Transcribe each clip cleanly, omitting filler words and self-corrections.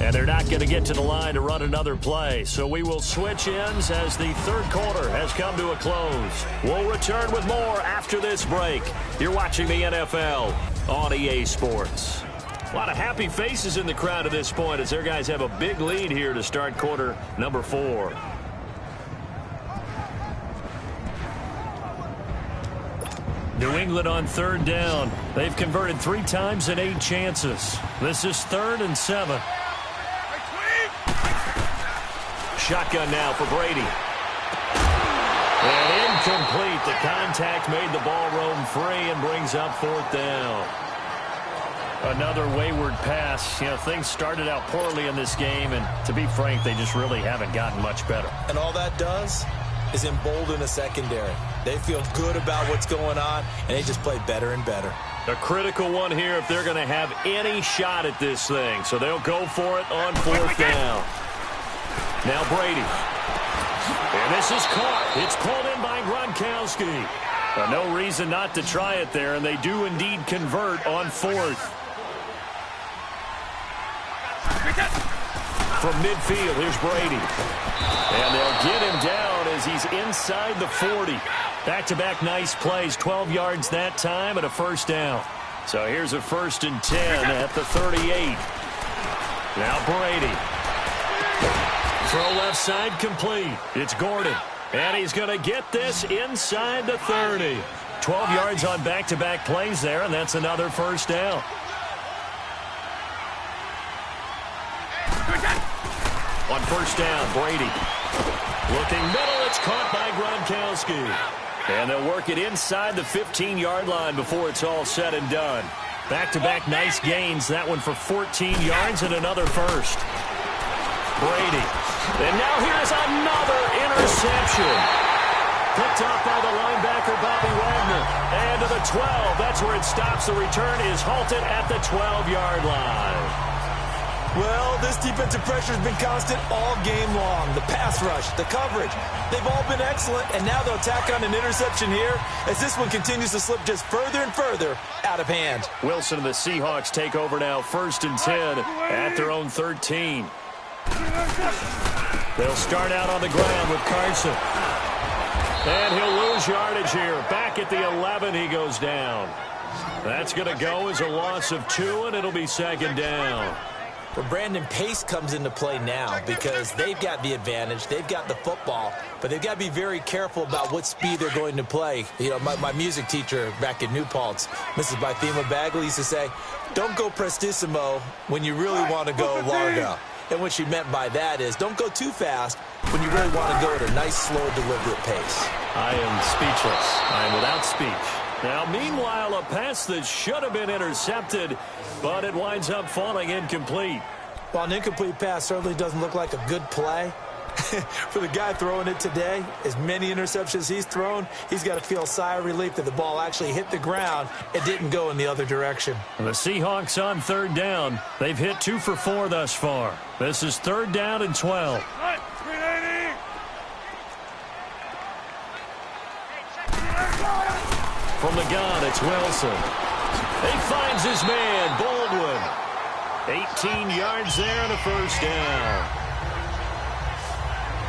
And they're not going to get to the line to run another play. So we will switch ends as the third quarter has come to a close. We'll return with more after this break. You're watching the NFL on EA Sports. A lot of happy faces in the crowd at this point as their guys have a big lead here to start quarter number 4. New England on third down. They've converted 3 times in 8 chances. This is 3rd and 7. Shotgun now for Brady. And incomplete. The contact made the ball roam free and brings up 4th down. Another wayward pass. You know, things started out poorly in this game, and to be frank, they just really haven't gotten much better. And all that does is embolden a secondary. They feel good about what's going on, and they just play better and better. A critical one here if they're going to have any shot at this thing. So they'll go for it on 4th down. Now Brady. And this is caught. It's pulled in by Gronkowski. No reason not to try it there, and they do indeed convert on 4th. From midfield, here's Brady. And they'll get him down as he's inside the 40. Back-to-back nice plays, 12 yards that time and a 1st down. So here's a 1st and 10 at the 38. Now Brady. Throw left side complete. It's Gordon. And he's going to get this inside the 30. 12 yards on back-to-back plays there, and that's another 1st down. On 1st down, Brady. Looking middle, it's caught by Gronkowski. And they'll work it inside the 15-yard line before it's all said and done. Back-to-back nice gains. That one for 14 yards and another 1st. Brady. And now here's another interception. Picked off by the linebacker, Bobby Wagner. And to the 12. That's where it stops. The return is halted at the 12-yard line. Well, this defensive pressure has been constant all game long. The pass rush, the coverage, they've all been excellent, and now they'll tack on an interception here as this one continues to slip just further and further out of hand. Wilson and the Seahawks take over now, 1st and 10 at their own 13. They'll start out on the ground with Carson. And he'll lose yardage here. Back at the 11, he goes down. That's going to go as a loss of 2, and it'll be 2nd down. Well, Brandon, pace comes into play now because they've got the advantage. They've got the football, but they've got to be very careful about what speed they're going to play. You know, my music teacher back in New Paltz, Mrs. Bythema Bagley, used to say, don't go prestissimo when you really want to go largo. And what she meant by that is don't go too fast when you really want to go at a nice, slow, deliberate pace. I am speechless. I am without speech. Now, meanwhile, a pass that should have been intercepted, but it winds up falling incomplete. Well, an incomplete pass certainly doesn't look like a good play. For the guy throwing it today, as many interceptions he's thrown, he's got to feel a sigh of relief that the ball actually hit the ground. It didn't go in the other direction. The Seahawks on 3rd down. They've hit 2 for 4 thus far. This is 3rd down and 12. From the gun, it's Wilson. He finds his man, Baldwin. 18 yards there and a 1st down.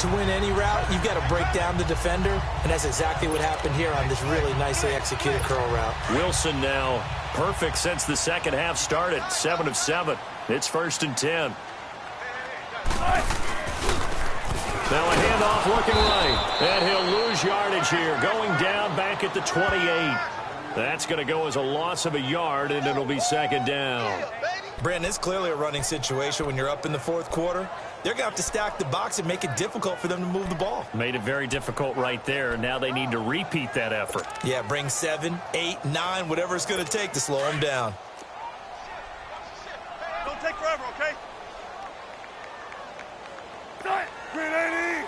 To win any route, you've got to break down the defender, and that's exactly what happened here on this really nicely executed curl route. Wilson now perfect since the second half started, 7 of 7. It's 1st and 10. Now a handoff looking right, and he'll lose yardage here, going down back at the 28. That's going to go as a loss of a yard, and it'll be 2nd down. Brandon, it's clearly a running situation when you're up in the 4th quarter. They're going to have to stack the box and make it difficult for them to move the ball. Made it very difficult right there. Now they need to repeat that effort. Yeah, bring 7, 8, 9, whatever it's going to take to slow them down. Don't take forever, okay? Green 80.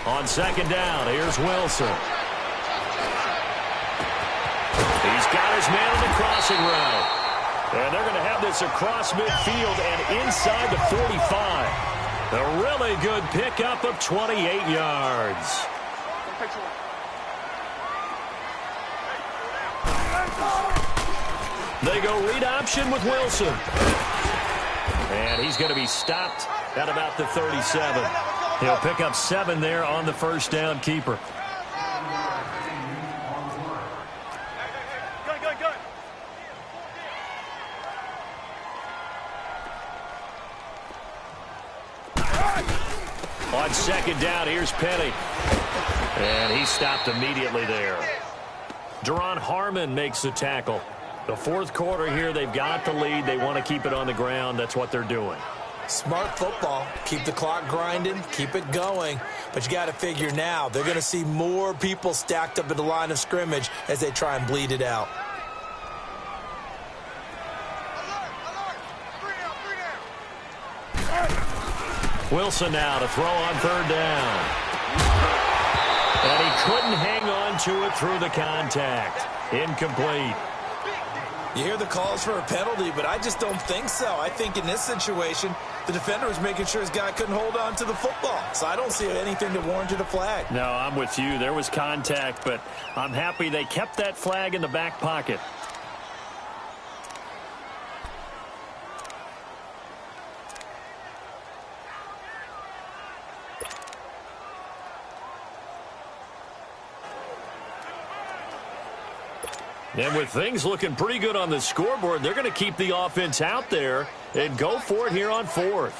On 2nd down, here's Wilson. He's got his man on the crossing route. And they're going to have this across midfield and inside the 45. A really good pickup of 28 yards. They go read option with Wilson. And he's going to be stopped at about the 37. He'll pick up 7 there on the first down keeper. On second down, here's Penny. And he's stopped immediately there. Deron Harmon makes the tackle. The fourth quarter here, they've got the lead. They want to keep it on the ground. That's what they're doing. Smart football. Keep the clock grinding. Keep it going. But you got to figure now, they're going to see more people stacked up at the line of scrimmage as they try and bleed it out. Wilson now to throw on third down. And he couldn't hang on to it through the contact. Incomplete. You hear the calls for a penalty, but I just don't think so. I think in this situation, the defender was making sure his guy couldn't hold on to the football. So I don't see anything that warranted a flag. No, I'm with you. There was contact, but I'm happy they kept that flag in the back pocket. And with things looking pretty good on the scoreboard, they're going to keep the offense out there and go for it here on fourth.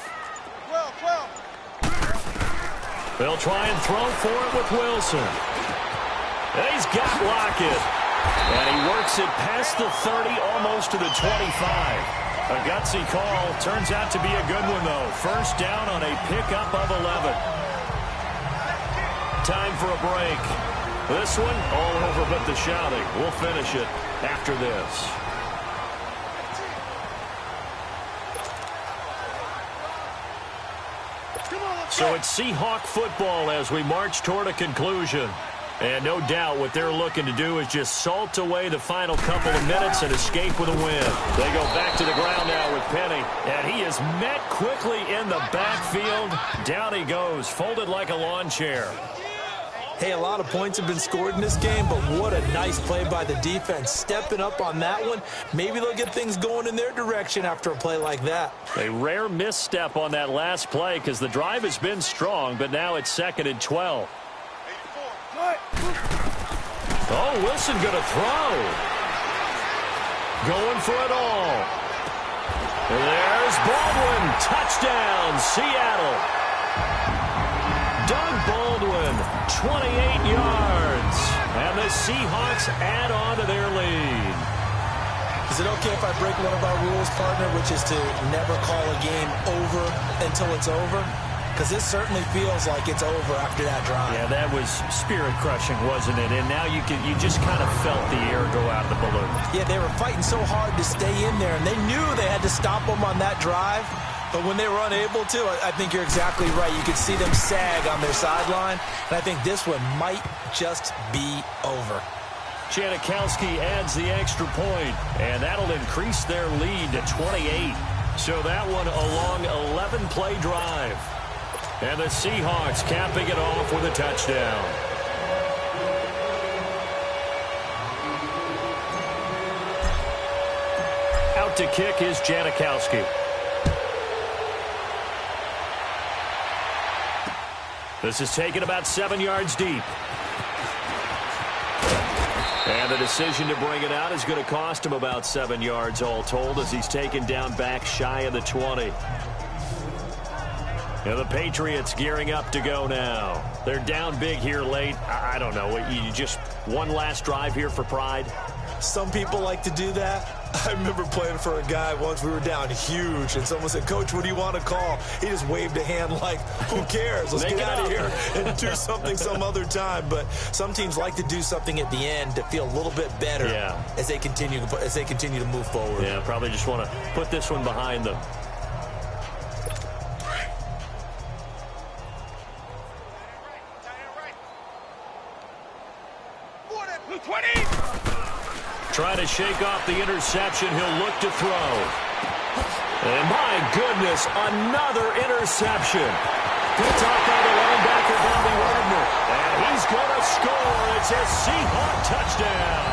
They'll try and throw for it with Wilson. And he's got Lockett. And he works it past the 30, almost to the 25. A gutsy call. Turns out to be a good one, though. First down on a pickup of 11. Time for a break. This one, all over but the shouting. We'll finish it after this. So it's Seahawk football as we march toward a conclusion. And no doubt what they're looking to do is just salt away the final couple of minutes and escape with a win. They go back to the ground now with Penny. And he is met quickly in the backfield. Down he goes, folded like a lawn chair. Hey, a lot of points have been scored in this game, but what a nice play by the defense. Stepping up on that one, maybe they'll get things going in their direction after a play like that. A rare misstep on that last play because the drive has been strong, but now it's 2nd and 12. Oh, Wilson going to throw. Going for it all. And there's Baldwin. Touchdown, Seattle. Doug Baldwin, 28 yards. And the Seahawks add on to their lead. Is it okay if I break one of our rules, partner, which is to never call a game over until it's over? Because this certainly feels like it's over after that drive. Yeah, that was spirit-crushing, wasn't it? And now you just kind of felt the air go out of the balloon. Yeah, they were fighting so hard to stay in there, and they knew they had to stop them on that drive. But when they were unable to, I think you're exactly right. You could see them sag on their sideline, and I think this one might just be over. Janikowski adds the extra point, and that'll increase their lead to 28. So that one a long 11-play drive. And the Seahawks capping it off with a touchdown. Out to kick is Janikowski. This is taken about 7 yards deep. And the decision to bring it out is going to cost him about 7 yards all told as he's taken down back shy of the 20. And the Patriots gearing up to go now. They're down big here late. I don't know. You just one last drive here for pride? Some people like to do that. I remember playing for a guy once. We were down huge, and someone said, "Coach, what do you want to call?" He just waved a hand like, who cares? Let's get out of here and do something some other time. But some teams like to do something at the end to feel a little bit better as they continue to move forward. Yeah, probably just want to put this one behind them. Trying to shake off the interception. He'll look to throw. And my goodness, another interception. Picked off by the linebacker, Bobby Wagner. And he's going to score. It's a Seahawk touchdown.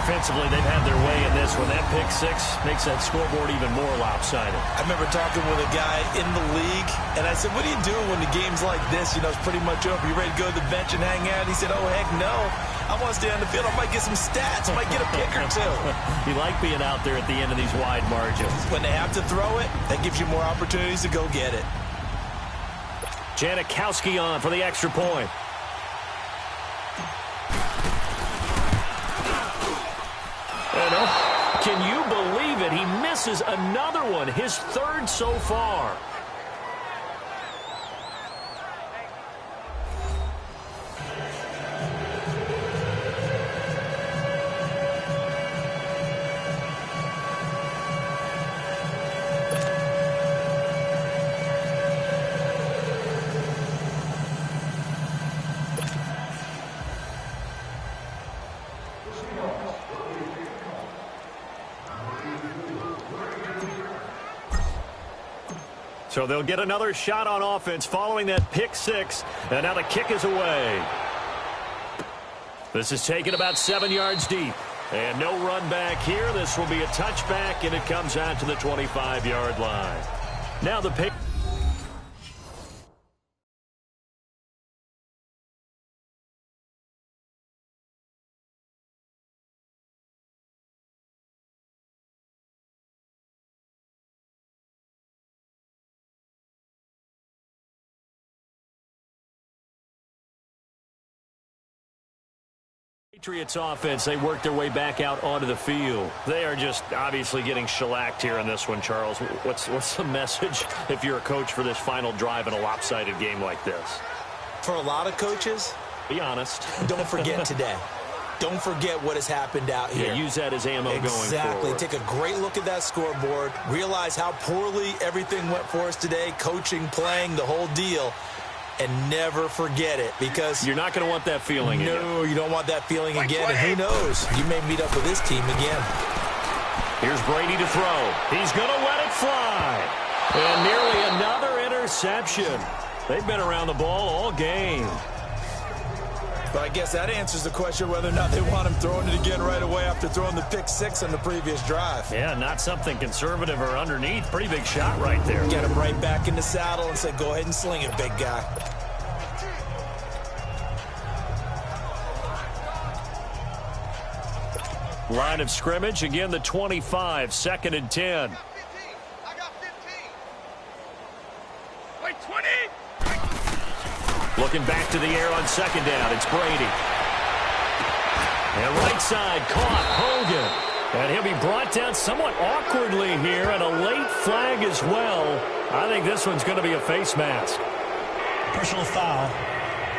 Offensively, they've had their way in this one. That pick six makes that scoreboard even more lopsided. I remember talking with a guy in the league, and I said, what do you do when the game's like this? You know, it's pretty much over. You ready to go to the bench and hang out? He said, oh, heck no. I want to stay on the field. I might get some stats. I might get a pick or two. You like being out there at the end of these wide margins. When they have to throw it, that gives you more opportunities to go get it. Janikowski on for the extra point. Can you believe it? He misses another one, his third so far. So they'll get another shot on offense following that pick six. And now the kick is away. This is taken about 7 yards deep. And no run back here. This will be a touchback, and it comes out to the 25-yard line. Now the pick. Patriots offense, they work their way back out onto the field. They are just obviously getting shellacked here in this one, Charles. What's the message if you're a coach for this final drive in a lopsided game like this? For a lot of coaches, be honest. Don't forget today. Don't forget what has happened out here. Yeah, use that as ammo going forward. Exactly. Take a great look at that scoreboard. Realize how poorly everything went for us today. Coaching, playing, the whole deal. And never forget it, because you're not going to want that feeling again. No, you don't want that feeling again. And who knows? You may meet up with this team again. Here's Brady to throw. He's going to let it fly. And nearly another interception. They've been around the ball all game. But I guess that answers the question whether or not they want him throwing it again right away after throwing the pick six on the previous drive. Yeah, not something conservative or underneath. Pretty big shot right there. Get him right back in the saddle and say, go ahead and sling it, big guy. Line of scrimmage, again the 25, 2nd and 10. I got 15. Wait, 20. Looking back to the air on 2nd down, it's Brady. And right side, caught, Hogan. And he'll be brought down somewhat awkwardly here, and a late flag as well. I think this one's going to be a face mask. Personal foul,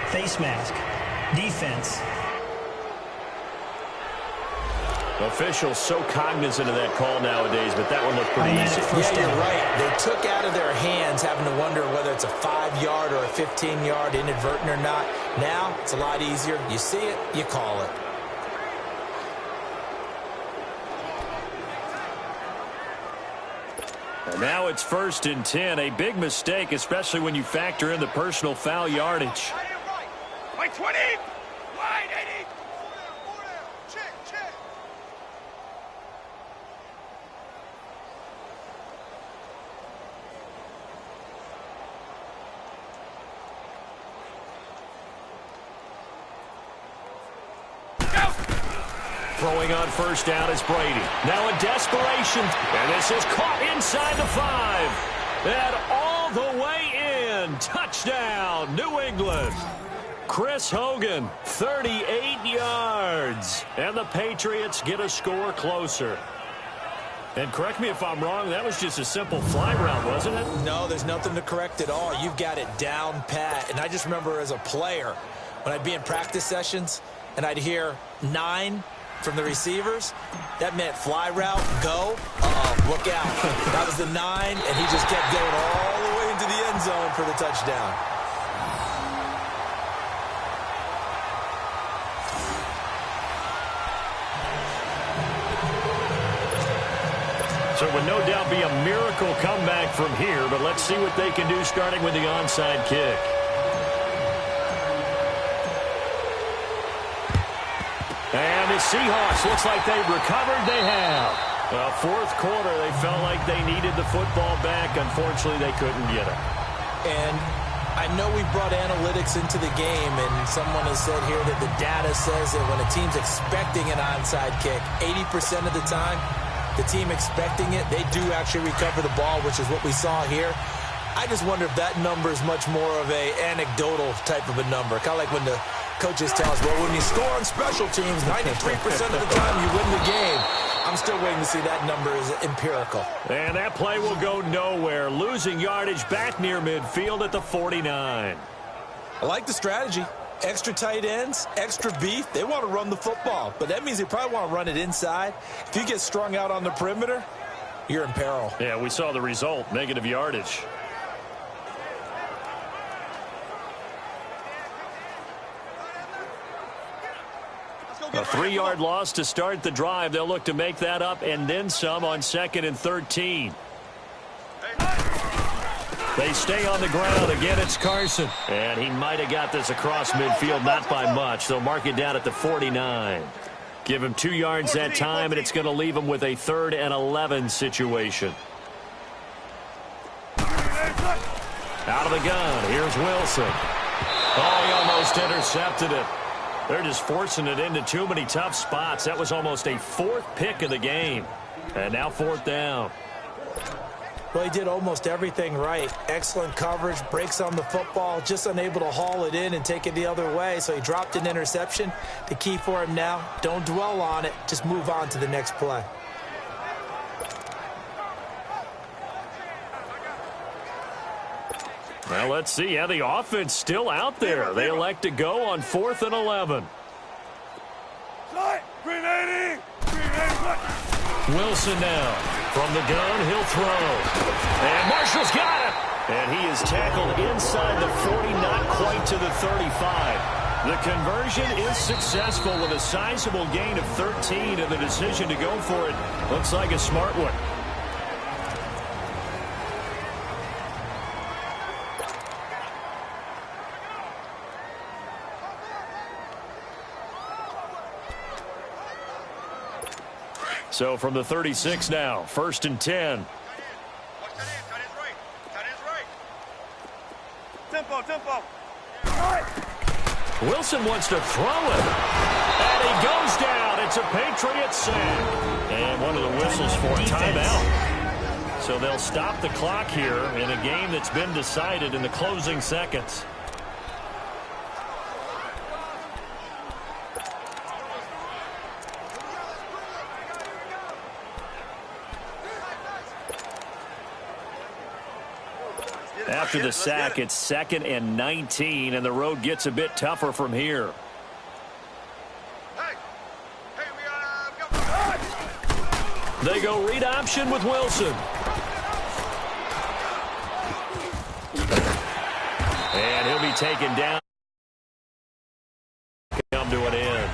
face mask, defense. Officials so cognizant of that call nowadays, but that one looked pretty easy. Yeah, you're right. They took out of their hands having to wonder whether it's a 5-yard or a 15-yard inadvertent or not. Now, it's a lot easier. You see it, you call it. And now it's 1st and 10. A big mistake, especially when you factor in the personal foul yardage. Wait, 20. Wide, 80. Check. Throwing on 1st down is Brady. Now in desperation. And this is caught inside the 5. And all the way in. Touchdown, New England. Chris Hogan, 38 yards. And the Patriots get a score closer. And correct me if I'm wrong, that was just a simple fly route, wasn't it? No, there's nothing to correct at all. You've got it down pat. And I just remember as a player, when I'd be in practice sessions and I'd hear 9 from the receivers, that meant fly route, go. Look out. That was the 9, and he just kept going all the way into the end zone for the touchdown. So it would no doubt be a miracle comeback from here, but let's see what they can do starting with the onside kick. And Seahawks, looks like they've recovered. They have. Well, fourth quarter, they felt like they needed the football back. Unfortunately, they couldn't get it. And I know we brought analytics into the game, and someone has said here that the data says that when a team's expecting an onside kick, 80% of the time, the team expecting it, they do actually recover the ball, which is what we saw here. I just wonder if that number is much more of a anecdotal type of a number. Kind of like when the coaches tell us, well, when you score on special teams, 93% of the time you win the game. I'm still waiting to see that number is empirical. And that play will go nowhere. Losing yardage back near midfield at the 49. I like the strategy. Extra tight ends, extra beef. They want to run the football, but that means they probably want to run it inside. If you get strung out on the perimeter, you're in peril. Yeah, we saw the result, negative yardage. A 3-yard loss to start the drive. They'll look to make that up and then some on 2nd and 13. They stay on the ground. Again, it's Carson. And he might have got this across midfield, not by much. They'll mark it down at the 49. Give him 2 yards that time, and it's going to leave him with a 3rd and 11 situation. Out of the gun. Here's Wilson. Oh, he almost intercepted it. They're just forcing it into too many tough spots. That was almost a 4th pick of the game. And now 4th down. Well, he did almost everything right. Excellent coverage, breaks on the football, just unable to haul it in and take it the other way. So he dropped an interception. The key for him now, don't dwell on it. Just move on to the next play. Well, let's see. Yeah, the offense still out there. They elect to go on 4th and 11. Wilson now. From the gun, he'll throw. And Marshall's got it. And he is tackled inside the 40, not quite to the 35. The conversion is successful with a sizable gain of 13, and the decision to go for it looks like a smart one. So from the 36 now, 1st and 10. Tempo. Wilson wants to throw it. And he goes down. It's a Patriot sack. And one of the whistles for a timeout. So they'll stop the clock here in a game that's been decided in the closing seconds. After the sack, it's 2nd and 19, and the road gets a bit tougher from here. They go read option with Wilson. And he'll be taken down. Come to an end.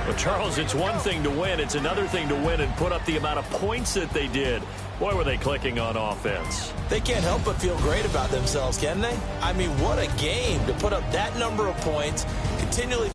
But Charles, it's one thing to win. It's another thing to win and put up the amount of points that they did. Boy, were they clicking on offense. They can't help but feel great about themselves, can they? I mean, what a game to put up that number of points, continually